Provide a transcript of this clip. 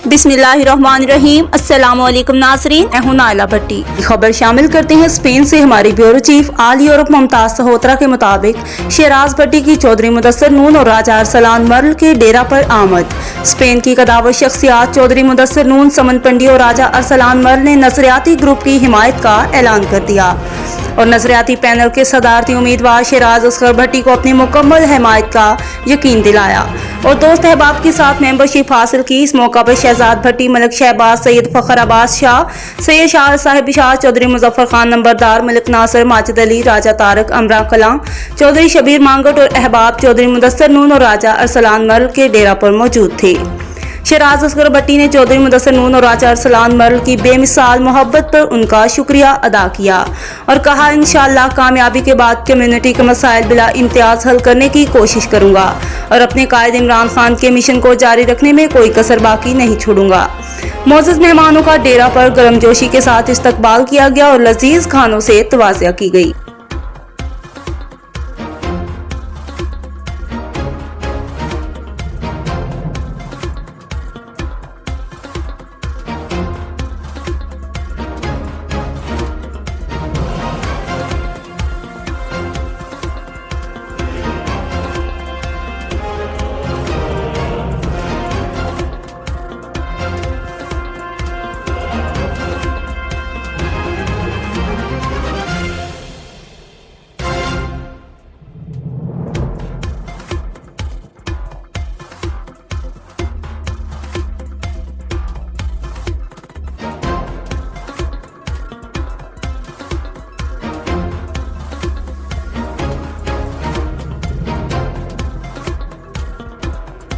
बिस्मिल्लाहिर्रहमानिर्रहीम। अस्सलामुअलैकुम नाज़रीन, मैं हूं नाइला भट्टी। खबर शामिल करते हैं स्पेन से हमारी ब्यूरो चीफ आल यूरोप मुमताज सहोत्रा के मुताबिक शिराज भट्टी की चौधरी मुदस्सर नून और राजा अरसलान मर्ल के डेरा पर आमद। स्पेन की कदावर शख्सियात चौधरी मुदस्सर नून, समन पंडी और राजा अरसलान मर्ल ने नजरियाती ग्रुप की हिमायत का ऐलान कर दिया और नजरियाती पैनल के सदारती उम्मीदवार शिराज भट्टी को अपनी मुकम्मल हिमायत का यकीन दिलाया और दोस्त अहबाब के साथ मेंबरशिप हासिल की। इस मौका पर शहजाद भट्टी, मलिक शहबाज, सैयद फखर अब्बास शाह, सैयद शाह साहिब शाह, चौधरी मुजफ्फर खान नंबरदार, मलिक नासिर, माजिद अली, राजा तारक, अमरा कलां, चौधरी शबीर मांगट और अहबाब चौधरी मुदस्सर नून और राजा अरसलान मर्ल के डेरा पर मौजूद थे। शिराज भट्टी ने चौधरी मुदस्सर नून और राजा अरसलान मर्ल की बेमिसाल मोहब्बत पर उनका शुक्रिया अदा किया और कहा, इंशाअल्लाह कामयाबी के बाद कम्युनिटी के मसाइल बिला इम्तियाज हल करने की कोशिश करूंगा और अपने कायद इमरान खान के मिशन को जारी रखने में कोई कसर बाकी नहीं छोड़ूंगा। मोअज़्ज़ज़ मेहमानों का डेरा पर गर्मजोशी के साथ इस्तकबाल किया गया और लजीज खानों से तवाज़िया की गई।